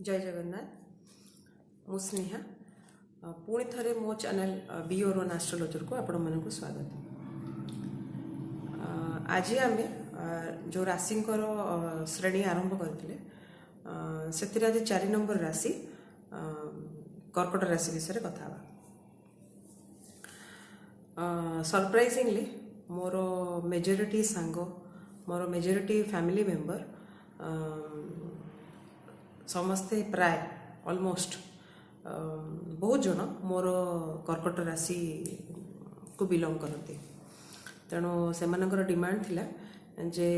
जय जगन्नाथ मु स्नेहा पुणी थे मो चैनल बीओर वन एस्ट्रोलॉजर को आपण मानक स्वागत। आज आम जो राशि श्रेणी आरंभ करते से आज 4 नंबर राशि कर्कट राशि विषय कथा। सरप्राइजिंगली मोर मेजोरिटी सांग मोर मेजोरिटी फैमिली मेंबर समस्ते प्राय ऑलमोस्ट बहुत जन मोर कर्कट राशि को बिलोंग करते। तेणु से डिमांड थिला जे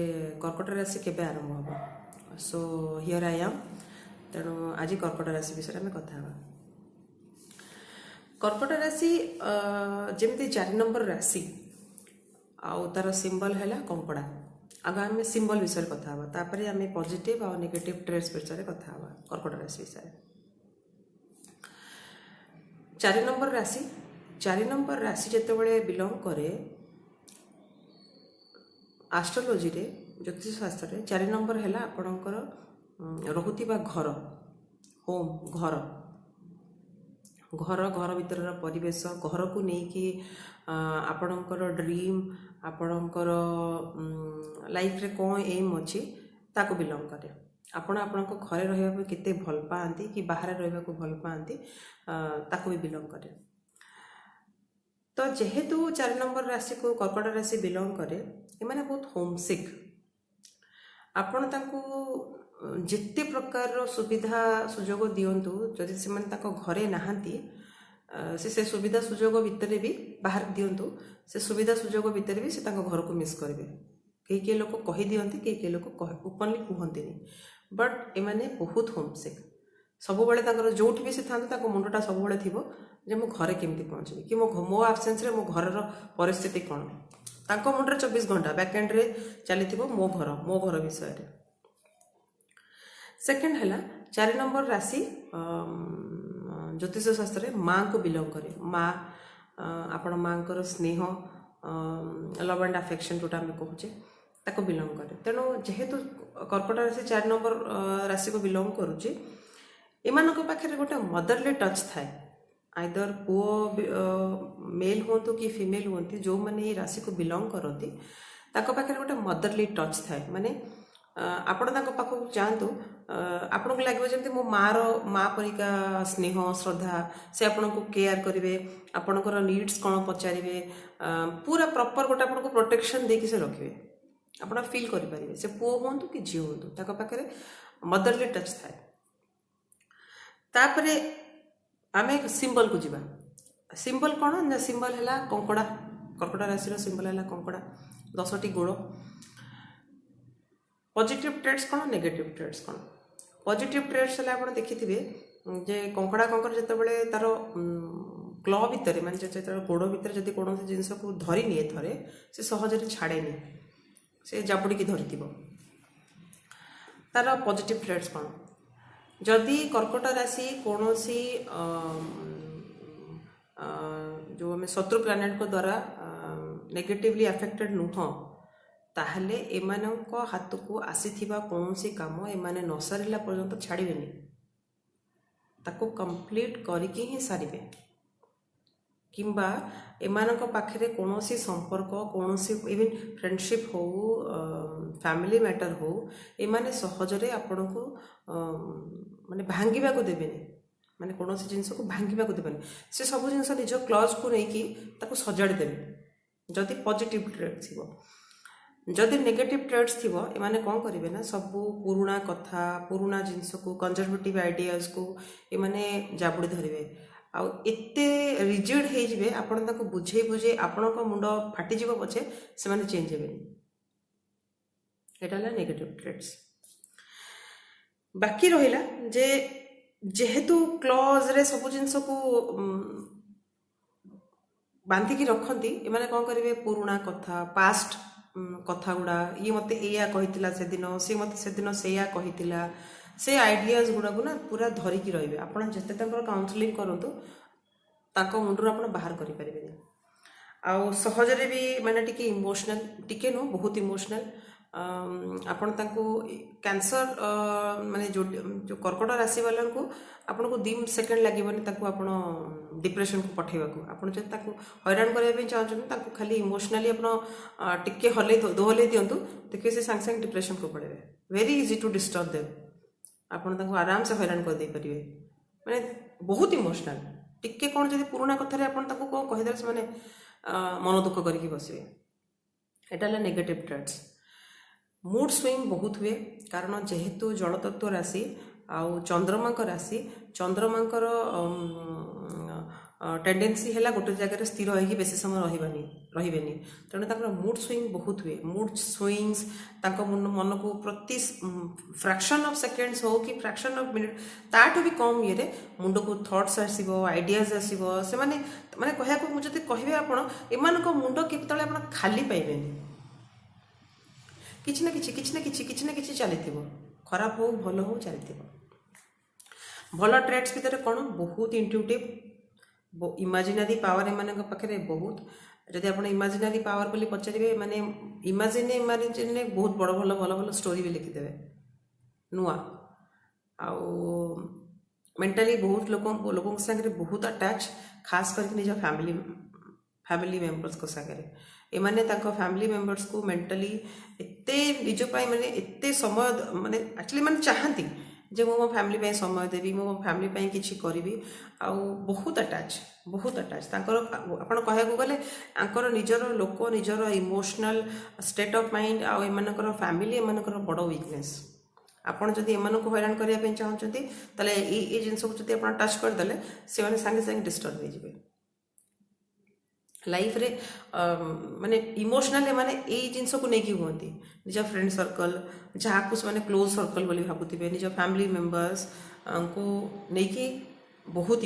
कर्कट राशि केबे आरंभ हम। So here I am. तेणु आज कर्कट राशि विषय में कथा। कर्कट राशि जमती 4 नंबर राशि आउ तार सिंबल है कंकड़ा। आगे आम सिंबल विषय कथा आम पॉजिटिव और नेगेटिव ट्रेड्स विषय कथा कर्कट राशि विषय। 4 नंबर राशि जितेबाला बिलोंग करे एस्ट्रोलॉजी रे ज्योतिष शास्त्र रे 4 नंबर है आपणकर रहुतिबा घर होम घर घर घर भीतर परिवेश घर को लेकिन आपणकर ड्रीम आपणकर लाइफ रे कौन एम अच्छी ताको बिलोंग करे। आपण आपणको घरे रहिबा केते भल पाती कि बाहर रहिबा को भल पाती ताको भी बिलोंग करे। तो जेहेतु 4 नंबर राशि को कर्कट राशि बिलोंग करे एमाने बहुत होमसिक। आपण ताको जिते प्रकार सुविधा सुजोग दियंतु जदि से माने ताको घरे नहांती से सुविधा सुजोग भितर भी बाहर दियंतु से सुविधा सुजोग भितर भी से ताको घर को मिस करेंगे। कई लोग कही दियंती कई लोग ओपनली कहते बट एमाने बहुत होमसिक। सबुबले जोठी भी से था मुंडटा सबुबले थी जे मो घरे केमती पहुँची कि मो आबसेन्स रे मो घर परिस्थिति कौन तांको मुंडरे 24 घंटा बैकएंड रे चली मो घर विषय रे। सेकेंड है 4 नंबर राशि ज्योतिष शास्त्र माँ को बिलोंग करे। माँ आपण माँ को स्नेह लव एंड अफेक्शन जोटा आम कहचे ताको बिलोंग करे। तेणु जेहेतु कर्कट राशि 4 नंबर राशि को बिलोंग करुच्ची एमानक पाखे गोटे मदरली टच थाए। आइदर पुओ मेल हूँ कि फीमेल हूँ जो मैंने ये राशि को बिलोंग करती पाखे गोटे मदरली टच थाए। माने आपण पाखक जातु आपन को लगे जमी मो माँ परिका स्नेह श्रद्धा से आपन को केयर करेंगे आपणकर नीड्स कौन पचारे पूरा प्रॉपर गोटे आपन को प्रोटेक्शन देकी से रखिए आप फील करेंगे से पुओ हूँ कि झी हूँ पाखे मदरली टच थाए। तापरे आम एक सिंबल को जीवा। सिंबल कौन ना सिंबल है कंकड़ा। कर्कट राशि सिंबल है कंकड़ा 10टी गोड़। पॉजिटिव ट्रेड्स कौन नेगेटिव ट्रेड्स कौन। पॉजिटिव ट्रेड्स है आप देखिथे जे कंकड़ा कंकर जितेबाला तार क्ल भितर मानते गोड़ भितर जब कौन जिनस को धरी निए थे से सहजरे छाड़े से जाबुड़ी धरी तार पॉजिटिव ट्रेड्स कौन। जदि कर्कट राशि कौन सी जो आम शत्रु प्लानेट को द्वारा नेगेटिवली अफेक्टेड नुह ताहले एमानक हाथ को आसीथिबा कौन सी काम एमाने न सारिला पर्यंत छाड़िबेनी ताको कंप्लीट करके ही सारिबे। किंबा एमानक पाखरे कौन सी संपर्क कौन सी इवन फ्रेंडशिप हो फैमिली मैटर हो एमाने सहजरे आपण को माने भांगिबा को देबेनी माने कौन सी जिनस को भांगिबा को देबेनी से सब जिनस निज क्लॉज को नहीं कि ताको सजाड़ी देबे जदि पॉजिटिव ट्रेड थिबो। जदि नेगेटिव ट्रेड्स थी एमाने कौन करेंगे ना सबू पुराणा कथा पुराणा जिनस को कंजर्वेटिव आइडियाज को एमाने जाबुड़ी धरवे आउ एते रिजिड हो जाए आपण ताको बुझे बुझे आपण मुंड फाटी पछे से माने चेंज हेबेनी। एटा है नेगेटिव ट्रेड्स। बाकी रहिला जे जेहेतु क्लॉज रे सब जिनस को बांधिकी रखती एमाने कौन करेंगे पुराणा कथा पास्ट कथा गुड़ा ये मते एया कहितिला से दिन से मते से दिन सेया कहितिला से आइडियाज गुड़ा को ना पूरा धरिकी रहिबे। आपण जते तंकर काउंसलिंग करंतु ताको मुंडरो आपण बाहर करि परिबेनी। आ सहजरे भी माने टिके इमोशनल टिके नो बहुत इमोशनल ଆପଣ ତାଙ୍କୁ କ୍ୟାନ୍ସର ମାନେ ଯେଉଁ କର୍କଟ ରାଶି ବାଲାଙ୍କୁ ଆପଣଙ୍କୁ 2 ସେକେଣ୍ଡ ଲାଗିବନି ତାକୁ ଆପଣ ଡିପ୍ରେସନକୁ ପଠାଇବାକୁ। ଆପଣ ଯଦି ତାକୁ ହଇରାଣ କରିବା ପାଇଁ ଚାହୁଁଛନ୍ତି ତାଙ୍କୁ ଖାଲି ଇମୋସନାଲି ଆପଣ ଟିକେ ଦୋହଲେଇ ଦିଅନ୍ତୁ, ଦେଖିବେ ସେ ସାଙ୍ଗେ ସାଙ୍ଗେ ଡିପ୍ରେସନକୁ ପଳାଇବେ। Very easy to disturb them. ଆପଣ ତାଙ୍କୁ ଆରାମସେ ହଇରାଣ କରିଦେଇପାରିବେ, ମାନେ ବହୁତ ଇମୋସନାଲ। ଟିକେ କ'ଣ ଯଦି ପୁରୁଣା କଥାରେ ଆପଣ ତାଙ୍କୁ କ'ଣ କହିଦେଲେ ସେମାନେ ମନ ଦୁଃଖ କରିକି ବସିବେ। ଏଇଟା ହେଲା ନେଗେଟିଭ ଟ୍ରେଟ୍ସ। ମୁଡ୍ ସୁଇଙ୍ଗ ବହୁତ ହୁଏ, କାରଣ ଯେହେତୁ ଜଳତତ୍ତ୍ୱ ରାଶି ଆଉ ଚନ୍ଦ୍ରମାଙ୍କ ରାଶି, ଚନ୍ଦ୍ରମାଙ୍କର ଟେଣ୍ଡେନ୍ସି ହେଲା ଗୋଟେ ଜାଗାରେ ସ୍ଥିର ହୋଇକି ବେଶୀ ସମୟ ରହିବେନି। ତେଣୁ ତାଙ୍କର ମୁଡ୍ ସୁଇଙ୍ଗ ବହୁତ ହୁଏ। ମୁଡ୍ ସୁଇଙ୍ଗସ୍ ତାଙ୍କ ମନକୁ ପ୍ରତି ଫ୍ରାକ୍ସନ୍ ଅଫ୍ ସେକେଣ୍ଡସ୍ ହଉ କି ଫ୍ରାକ୍ସନ୍ ଅଫ୍ ମିନିଟ୍, ତାଠୁ ବି କମ୍ ଇଏରେ ମୁଣ୍ଡକୁ ଥଟ୍ସ ଆସିବ, ଆଇଡ଼ିଆଜ ଆସିବ। ସେମାନେ ମାନେ କହିବାକୁ ମୁଁ ଯଦି କହିବେ ଆପଣ, ଏମାନଙ୍କ ମୁଣ୍ଡ କେତେବେଳେ ଆପଣ ଖାଲି ପାଇବେନି। କିଛି ନା କିଛି ଚାଲିଥିବ, ଖରାପ ହଉ ଭଲ ହଉ ଚାଲିଥିବ। ଭଲ ଟ୍ରେଟ୍ସ ଭିତରେ କ'ଣ, ବହୁତ ଇଣ୍ଟୁଇଟିଭ୍, ଇମାଜିନାରୀ ପାୱାର ଏମାନଙ୍କ ପାଖରେ ବହୁତ। ଯଦି ଆପଣ ଇମାଜିନାରୀ ପାୱାର ବୋଲି ପଚାରିବେ, ମାନେ ଇମାଜିନେ ବହୁତ ଭଲ ଭଲ ଷ୍ଟୋରି ବି ଲେଖିଦେବେ ନୂଆ। ଆଉ ମେଣ୍ଟାଲି ବହୁତ ଲୋକଙ୍କ ସାଙ୍ଗରେ ବହୁତ ଆଟାଚ୍, ଖାସ୍ କରିକି ନିଜ ଫ୍ୟାମିଲି ମେମ୍ବର୍ସଙ୍କ ସାଙ୍ଗରେ। ଏମାନେ ତାଙ୍କ ଫ୍ୟାମିଲି ମେମ୍ବର୍ସକୁ ମେଣ୍ଟାଲି ଏତେ ନିଜ ପାଇଁ ମାନେ ଏତେ ସମୟ ମାନେ ଆକ୍ଚୁଆଲି ମାନେ ଚାହାନ୍ତି ଯେ ମୁଁ ମୋ ଫ୍ୟାମିଲି ପାଇଁ ସମୟ ଦେବି, ମୁଁ ମୋ ଫ୍ୟାମିଲି ପାଇଁ କିଛି କରିବି। ଆଉ ବହୁତ ଆଟାଚ୍ ତାଙ୍କର। ଆପଣ କହିବାକୁ ଗଲେ ତାଙ୍କର ନିଜର ଲୋକ, ନିଜର ଇମୋସନାଲ ଷ୍ଟେଟ୍ ଅଫ୍ ମାଇଣ୍ଡ ଆଉ ଏମାନଙ୍କର ଫ୍ୟାମିଲି ଏମାନଙ୍କର ବଡ଼ ୱିକନେସ୍। ଆପଣ ଯଦି ଏମାନଙ୍କୁ ହଇରାଣ କରିବା ପାଇଁ ଚାହୁଁଛନ୍ତି ତାହେଲେ ଏଇ ଜିନିଷକୁ ଯଦି ଆପଣ ଟଚ୍ କରିଦେଲେ ସେମାନେ ସାଙ୍ଗେ ସାଙ୍ଗେ ଡିଷ୍ଟର୍ବ ହେଇଯିବେ। ଲାଇଫରେ ମାନେ ଇମୋସନାଲି ଏମାନେ ଏଇ ଜିନିଷକୁ ନେଇକି ହୁଅନ୍ତି। ନିଜ ଫ୍ରେଣ୍ଡ ସର୍କଲ୍, ଯାହାକୁ ସେମାନେ କ୍ଲୋଜ୍ ସର୍କଲ୍ ବୋଲି ଭାବୁଥିବେ, ନିଜ ଫ୍ୟାମିଲି ମେମ୍ବର୍ସଙ୍କୁ ନେଇକି ବହୁତ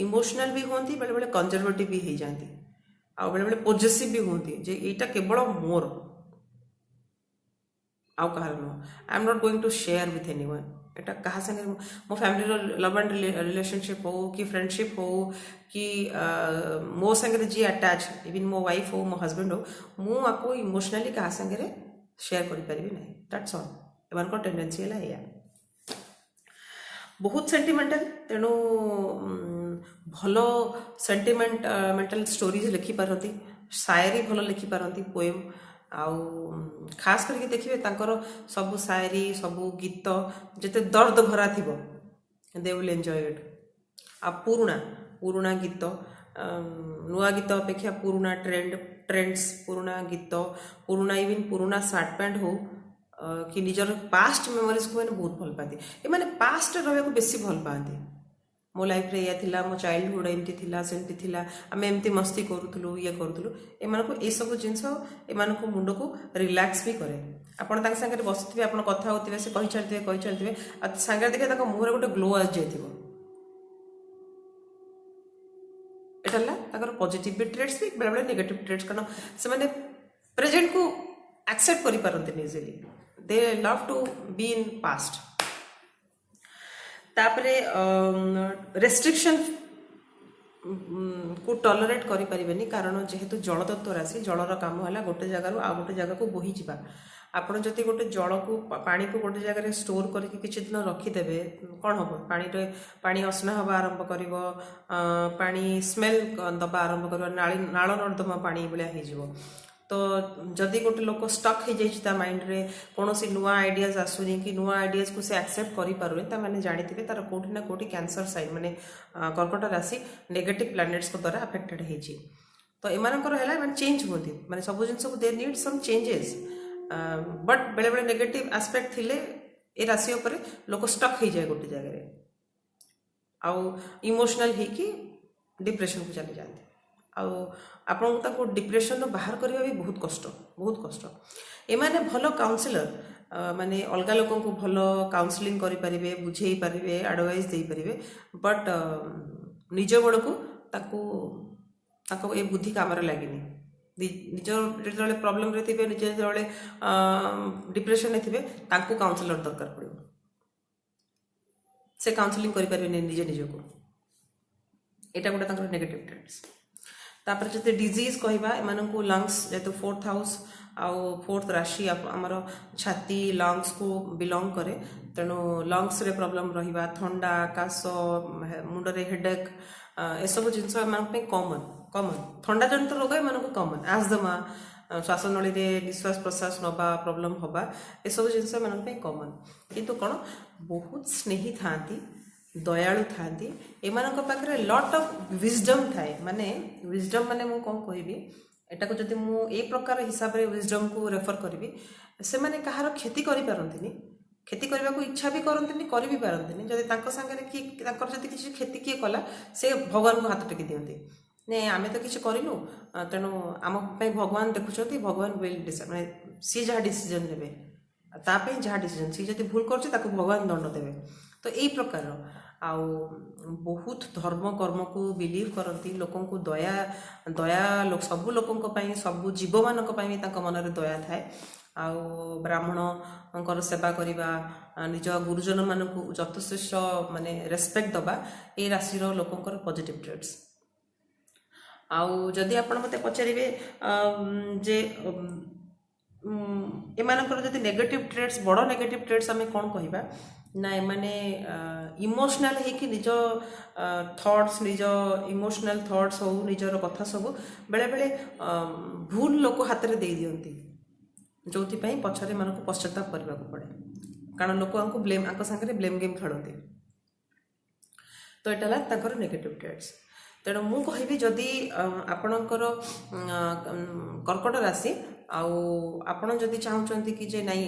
ଇମୋସନାଲ ବି ହୁଅନ୍ତି, ବେଳେବେଳେ କନଜରଭେଟିଭ୍ ବି ହେଇଯାନ୍ତି, ଆଉ ବେଳେବେଳେ ପୋଜେସିଭ୍ ବି ହୁଅନ୍ତି ଯେ ଏଇଟା କେବଳ ମୋର, ଆଉ କାହାର ନୁହଁ। I am not going to share with anyone. ଏଇଟା କାହା ସାଙ୍ଗରେ ମୋ ଫ୍ୟାମିଲିର ଲଭ୍ ଆଣ୍ଡ ରିଲେସନସିପ୍ ହଉ କି ଫ୍ରେଣ୍ଡସିପ୍ ହଉ କି ମୋ ସାଙ୍ଗରେ ଯିଏ ଆଟାଚ୍, ଇଭିନ୍ ମୋ ୱାଇଫ୍ ହଉ, ମୋ ହଜବେଣ୍ଡ ହଉ, ମୁଁ ଆକୁ ଇମୋସନାଲି କାହା ସାଙ୍ଗରେ ସେୟାର କରିପାରିବି ନାହିଁ। That's all. ଏମାନଙ୍କର ଟେଣ୍ଡେନ୍ସି ହେଲା ଏଇଆ। ବହୁତ ସେଣ୍ଟିମେଣ୍ଟାଲ, ତେଣୁ ଭଲ ସେଣ୍ଟିମେଣ୍ଟାଲ ଷ୍ଟୋରିଜ ଲେଖିପାରନ୍ତି, ସାୟରୀ ଭଲ ଲେଖିପାରନ୍ତି, ପୋଏମ୍। ଆଉ ଖାସ୍ କରିକି ଦେଖିବେ ତାଙ୍କର ସବୁ ସାୟରୀ, ସବୁ ଗୀତ ଯେତେ ଦର୍ଦ ଭରା ଥିବ, ଦେ ୱିଲ୍ ଏନ୍ଜୟ ଇଟ୍। ଆଉ ପୁରୁଣା ଗୀତ, ନୂଆ ଗୀତ ଅପେକ୍ଷା ପୁରୁଣା ଟ୍ରେଣ୍ଡସ୍, ପୁରୁଣା ଗୀତ, ଇଭିନ୍ ପୁରୁଣା ସାର୍ଟ ପ୍ୟାଣ୍ଟ ହଉ କି ନିଜର ପାଷ୍ଟ ମେମୋରିଜକୁ ମାନେ ବହୁତ ଭଲ ପାଆନ୍ତି। ଏମାନେ ପାଷ୍ଟରେ ରହିବାକୁ ବେଶୀ ଭଲ ପାଆନ୍ତି। ମୋ ଲାଇଫରେ ଏଇଆ ଥିଲା, ମୋ ଚାଇଲ୍ଡହୁଡ୍ ଏମିତି ଥିଲା, ସେମିତି ଥିଲା, ଆମେ ଏମିତି ମସ୍ତି କରୁଥିଲୁ, ଇଏ କରୁଥିଲୁ। ଏମାନଙ୍କୁ ଏଇସବୁ ଜିନିଷ ଏମାନଙ୍କ ମୁଣ୍ଡକୁ ରିଲାକ୍ସ ବି କରେ। ଆପଣ ତାଙ୍କ ସାଙ୍ଗରେ ବସିଥିବେ, ଆପଣ କଥା ହେଉଥିବେ, ସେ କହିଚାଲିଥିବେ, ଆଉ ସାଙ୍ଗରେ ଦେଖିବେ ତାଙ୍କ ମୁହଁରେ ଗୋଟେ ଗ୍ଲୋ ଆସିଯାଇଥିବ। ଏଇଟା ହେଲା ତାଙ୍କର ପଜିଟିଭ୍ ବି ଟ୍ରେଟ୍ସ, ବି ବେଳେବେଳେ ନେଗେଟିଭ୍ ଟ୍ରେଟ୍ସ, କାରଣ ସେମାନେ ପ୍ରେଜେଣ୍ଟକୁ ଆକ୍ସେପ୍ଟ କରିପାରନ୍ତିନି easily. They love to be in past. ତାପରେ ରେଷ୍ଟ୍ରିକ୍ସନ୍ କୁ ଟଲରେଟ୍ କରିପାରିବେନି, କାରଣ ଯେହେତୁ ଜଳତତ୍ତ୍ୱ ରାଶି, ଜଳର କାମ ହେଲା ଗୋଟେ ଜାଗାରୁ ଆଉ ଗୋଟେ ଜାଗାକୁ ବୋହିଯିବା। ଆପଣ ଯଦି ଗୋଟେ ପାଣିକୁ ଗୋଟେ ଜାଗାରେ ଷ୍ଟୋର କରିକି କିଛି ଦିନ ରଖିଦେବେ, କ'ଣ ହେବ? ପାଣି ଅସନା ହେବା ଆରମ୍ଭ କରିବ, ପାଣି ସ୍ମେଲ୍ ଦେବା ଆରମ୍ଭ କରିବ, ନାଳ ନର୍ଦ୍ଦମା ପାଣି ଭଳିଆ ହେଇଯିବ। ତ ଯଦି ଗୋଟେ ଲୋକ ଷ୍ଟକ୍ ହେଇଯାଇଛି ତା ମାଇଣ୍ଡରେ, କୌଣସି ନୂଆ ଆଇଡ଼ିଆଜ ଆସୁନି କି ନୂଆ ଆଇଡ଼ିଆଜକୁ ସେ ଆକ୍ସେପ୍ଟ କରିପାରୁନି, ତାମାନେ ଜାଣିଥିବେ ତାର କେଉଁଠି ନା କେଉଁଠି କ୍ୟାନ୍ସର ସାଇନ୍, ମାନେ କର୍କଟ ରାଶି ନେଗେଟିଭ୍ ପ୍ଲାନେଟ୍ସଙ୍କ ଦ୍ୱାରା ଆଫେକ୍ଟେଡ୍ ହେଇଛି। ତ ଏମାନଙ୍କର ହେଲା, ଏମାନେ ଚେଞ୍ଜ ହୁଅନ୍ତି, ମାନେ ସବୁ ଜିନିଷକୁ ଦେ ନିଡ୍ ସମ୍ ଚେଞ୍ଜେସ୍। ବଟ୍ ବେଳେବେଳେ ନେଗେଟିଭ୍ ଆସ୍ପେକ୍ଟ ଥିଲେ ଏ ରାଶି ଉପରେ ଲୋକ ଷ୍ଟକ୍ ହେଇଯାଏ ଗୋଟେ ଜାଗାରେ, ଆଉ ଇମୋସନାଲ ହେଇକି ଡିପ୍ରେସନକୁ ଚାଲିଯାଆନ୍ତି। ଆଉ ଆପଣଙ୍କୁ ତାଙ୍କୁ ଡିପ୍ରେସନରୁ ବାହାର କରିବା ବି ବହୁତ କଷ୍ଟ। ଏମାନେ ଭଲ କାଉନସିଲର, ମାନେ ଅଲଗା ଲୋକଙ୍କୁ ଭଲ କାଉନସିଲିଂ କରିପାରିବେ, ବୁଝେଇ ପାରିବେ, ଆଡ଼ଭାଇସ୍ ଦେଇପାରିବେ। ବଟ୍ ନିଜ ବେଳକୁ ତାଙ୍କ ଏ ବୁଦ୍ଧି କାମରେ ଲାଗିନି। ନିଜ ଯେତେବେଳେ ପ୍ରୋବ୍ଲେମରେ ଥିବେ, ନିଜେ ଯେତେବେଳେ ଡିପ୍ରେସନରେ ଥିବେ, ତାଙ୍କୁ କାଉନସିଲର ଦରକାର ପଡ଼ିବ। ସେ କାଉନସିଲିଂ କରିପାରିବେନି ନିଜକୁ। ଏଇଟା ଗୋଟେ ତାଙ୍କର ନେଗେଟିଭ୍ ଟ୍ରେଟ୍ସ। ତାପରେ ଯଦି ଡିଜିଜ୍ କହିବା, ଏମାନଙ୍କୁ ଲଙ୍ଗସ୍, ଯେହେତୁ 4th ହାଉସ୍ आउ फोर्थ राशि आमर छाती लंग्स को बिलोंग करे तेणु लंग्स रे प्रॉब्लम रहिबा थंडा काश मुंडरे हेडेक एसबू जिनस कॉमन कॉमन थंडा जनित रोग एम कॉमन आस्थमा श्वासनली निश्वास प्रश्वास नवा प्रोब्लेम हवा एसबू जिनस एम कॉमन किंतु कौन बहुत स्नेही था दयालु था एम पाखे लट ऑफ विजडम थाए माने विजडम माने मु कौन कहबी एटा को जदि मु ए प्रकार हिसाब रे विजडम को रेफर करी से माने कहार क्षति करि पारंतिनी क्षति करने को इच्छा भी करते कर भी पारती जब तक सागर कि किसी क्षति किए कला से भगवान को हाथ टेकी दिखती नहीं आम तो किसी करूँ तेणु आम भगवान देखुं भगवान विल डिसाइड मैंने सी जहाँ डिसीजन ने तापाई जहाँ डिसीजन सी जब भूल कर भगवान दंड देवे तो यही प्रकार आउ बहुत धर्म कर्म को बिलीव करती लोक दया दया सबू लोक सबू जीव मान मन में दया थाए आउ ब्राह्मण सेवा करवा निज गुरुजन मान यथेष्ट माने रेस्पेक्ट दबा ये राशि लोकंर पॉजिटिव ट्रेड्स आउ जदि आपण मते पचारे जे एमानकर जदि नेगेटिव ट्रेड्स बड़ नेगेटिव ट्रेड्स आम कौन कहवा ना एमाने इमोशनल है कि निज थॉट्स निज इमोशनल थॉट्स हो निजर कथा सब बेले बेले भूल लोक हाथ में दे दियंती जो पछरे मान को पश्चाताप करने को पड़े कारण लोक ब्लेम आंक सांगे ब्लेम गेम खेलती तो यहाँ नेगेटिव ट्रेड्स तेणु मु कहि जदि आपणकर कर्कट राशि आपण जदि चाहते कि जे नाई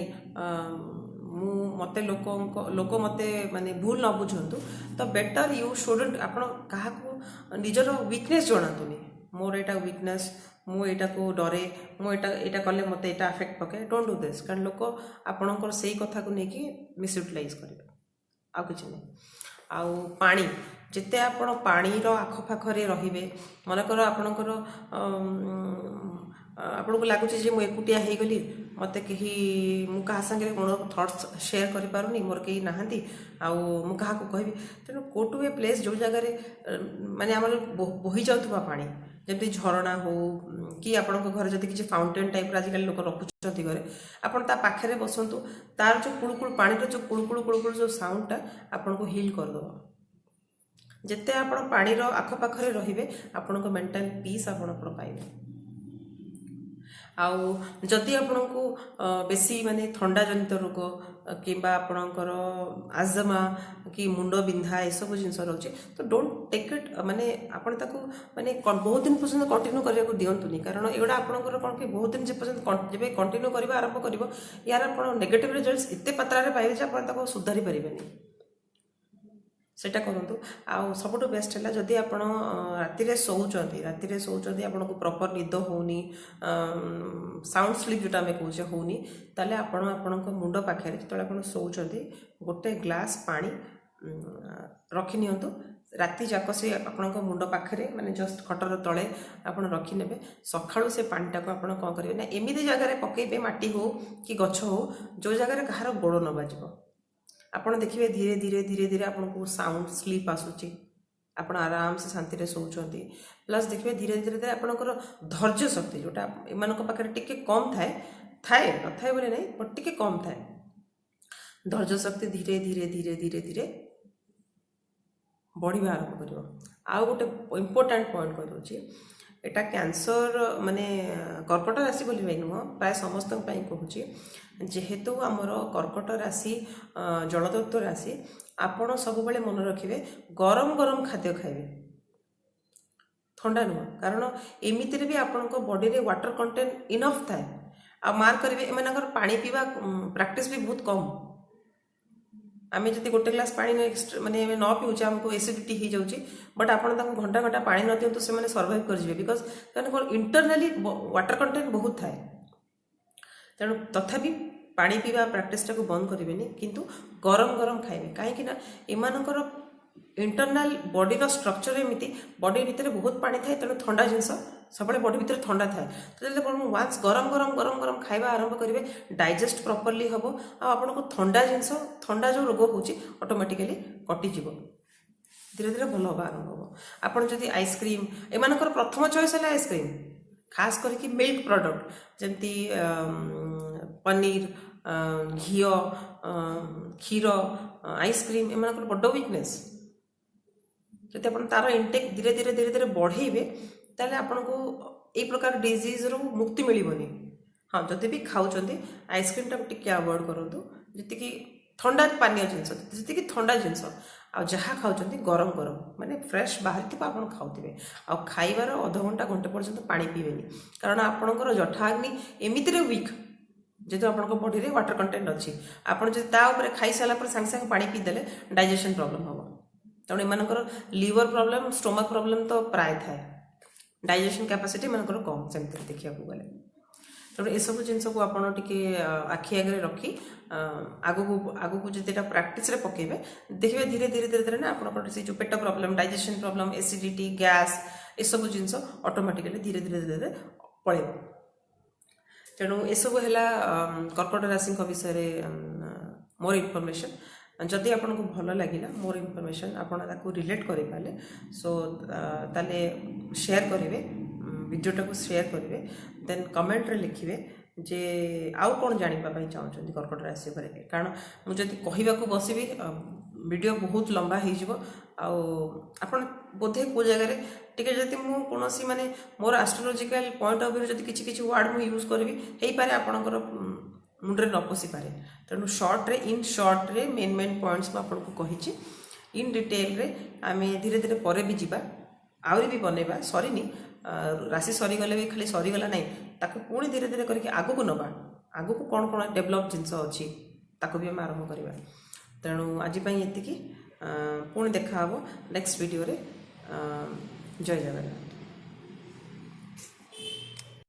मु मते लोक मते माने भूल न बुझंतु तो बेटर यू शुडंट आपण क्या निजर वीकनेस जनातुनी मोर एटा वीकनेस मु एटा को डरे मु एटा कले मते एटा अफेक्ट पके डोंट डू दिस कारण लोक आपणकर सही कथा को लेकिन मिसयूटिलाइज करेंगे आ कि नहीं आउ पानी जिते आपण पानीर आखपाखे रे मनकर आपणकर आपन को लगुच मुझे एकुटिया हो गली मत कहीं मुझे सागर मोर थट्स शेयर करें मोर कहीं नहांती आउ क्या कहि तेणु गो टू ए प्लेस जो जगार माने आम बोही जाऊा पानी जमी झरणा हो कि आपण घर जब किसी फाउंटेन टाइप आजिकल लोक रखुच्च घरे आपड़ ता पाखे बसतु तार जो कुड़कुड़ पानी जो कुड़कुड़ जो साउंडटा आपन को हिल करदेव जिते आपण पानीर आखपाखे रे आपण मेंटल पीस आपण पाइबे आउ जदि आपण को बेसी माने थंडा जनित रोग किंबा आपणकर आजमा कि मुंड बिंधा ये सब जिन रोचे तो डोंट टेक इट माने आपण ताको माने बहुत दिन पर्यंत कंटिन्यू करने को दिंतुनि कारण एगुड़ा आपणकर कौन कि बहुत दिन पर्यंत जब कंटिन्यू करवा आरंभ कर यार आप नेगेटिव रिजल्ट्स एत मात्रा पाइबे आप सुधारी पारे सेटा करूँ आउ सबुठ बेस्ट है जदि आप राति शोचती आपन को प्रॉपर निद होनी साउंड स्लीप जोटा आम कहे होनी ताले आपण मुंड पाखे जो आप शोचती गोटे ग्लास पानी रखी नियंतु राति जाक से आपण मुंड पाखे माने जस्ट खटर तले आप रखिने सकाळु से पानीटा को आप कौन करेंगे ना एमती जगह पकईबे माटी हो कि गछ हो जो जगह कहार गोड़ न बाजिब आपण देखिए धीरे धीरे धीरे धीरे आपन को साउंड स्लीप आसूची आपण आराम से शांति शोचती प्लस देखिए धीरे धीरे धीरे आपणकर धैर्य शक्ति जोटा एम पाखे टिके कम थाए थाए न थाए बोले नहीं बट टिके कम थाए धैर्य शक्ति धीरे धीरे धीरे धीरे धीरे बढ़िया आरंभ कर आउ गोटे इम्पोर्टाट पॉइंट कही एटा कैंसर माने कर्कट राशि बोली नुह प्राय समस्त कहूँ जेहेतु आमर कर्कट राशि जलतत्व राशि आपण सब बेले मन रखिए गरम गरम खाद्य खाइबे ठंडा नुह कारण एमिति भी आपण बॉडी रे वाटर कंटेंट इनफ थाए आ मार्क करेंगे एम पानी पीवा प्रैक्टिस भी बहुत कम आम जब गोटे ग्लास पानी माने न पीछे आमको एसिडिटी हो जाऊँगी बट आपड़ घंटा घंटा पानी न दिंतु से सर्वाइव करेंगे बिकज इंटरनाली वाटर कंटेंट बहुत थाए तेणु तथापि पानी पीवा प्राक्टिसटा को बंद करेंगे किंतु गरम गरम खाइबे कहीं एमानकर इंटरनाल बॉडीर स्ट्रक्चर एमती बॉडी भितर बहुत पानी थाए तेणु ठंडा जिनस सब बॉडी भितर ठंडा थाए तो जब वान्स गरम गरम गरम गरम खाଇବା आरंभ करेंगे डाइजेस्ट प्रॉपर्ली हम आपन को ठंडा जिनस ठंडा जो रोग होची ऑटोमेटिकली कटिଯିव धीरे धीरे भल हम आरंभ हम आपड़ जदि आइसक्रीम एमानकर प्रथम चॉइस है आइसक्रीम खास करके मिल्क प्रॉडक्ट जमती पनीर घी क्षीर आइसक्रीम एम बड़ वीकनेस जब आप तार इनटेक धीरे धीरे धीरे धीरे बढ़ेबे ताले आपन को ए प्रकार डिजीज रो मुक्ति मिलबनी। हाँ जदि भी खाऊँ आइसक्रीम टा टिके अवॉइड करूँ जी ठंडा पानीय जिनस जी ठंडा जिनस आ जहाँ खाऊँ गरम गरम माने फ्रेश बाहर थी आप खाऊे आ खाइबार अध घंटा घंटे पर्यंत पानी पीबेनी कारण आपणकर जठाग्नि एमितिरे वीक जेहेतु आप बॉडी में वाटर कंटेंट अच्छी आपड़ जो खाई सारापर सांगे सांगे पानी पीदेले डाइजेशन प्रॉब्लम हम तेणु एमनकर लिवर प्रॉब्लम स्टोमक प्रॉब्लम तो प्राय थाए डाइजेशन कैपेसिटी एमनकर कम सेमती देखा गले तेणु एसबू जिनस को आपड़ टे आखि आगे रखी आगू को जो प्राक्टिस पकेबे देखिए धीरे धीरे धीरे धीरे ना आप जो पेट problem digestion problem acidity gas एसबू जिनस ऑटोमेटिकली धीरे धीरे धीरे धीरे पड़ेब। तेणु एसबू है कर्कट राशि विषय मोर इनफॉरमेशन जदि आपन को भल लगिला मोर इनफॉरमेशन आपन ताको रिलेट करि पाले सो ताले शेयर करिवे वीडियोटा को शेयर करिवे देन कमेंट रे लिखिवे जे आउ कोन जानि पाई चाहछन्ती कर्कट राशि पर कारण मु जदि कहिबा को बसिबी वीडियो बहुत लंबा हो जिवो आपन बोधे को जगह टिके जदि मु कोनोसी माने मोर एस्ट्रोलॉजिकल पॉइंट ऑफ व्यू जदि किछि किछि वर्ड मु यूज करबी हेई पारे आपनकर मुंडरे न पशि पारे तेणु इन शॉर्ट रे मेन मेन पॉइंट्स आपको कही इन डिटेल रे आमे धीरे धीरे परे भी जीवा आउरी भी बनेबा सरीनी राशि सरीगले भी खाली सरीगला नहीं ताको पुणी धीरे धीरे करके आगु को नबा आगु को कौन कौन डेभलप जिनस अच्छी ताको भी आम आरंभ करवा। तेणु आज एति पुणी देखा नेक्स्ट वीडियो रे जय जगन्नाथ।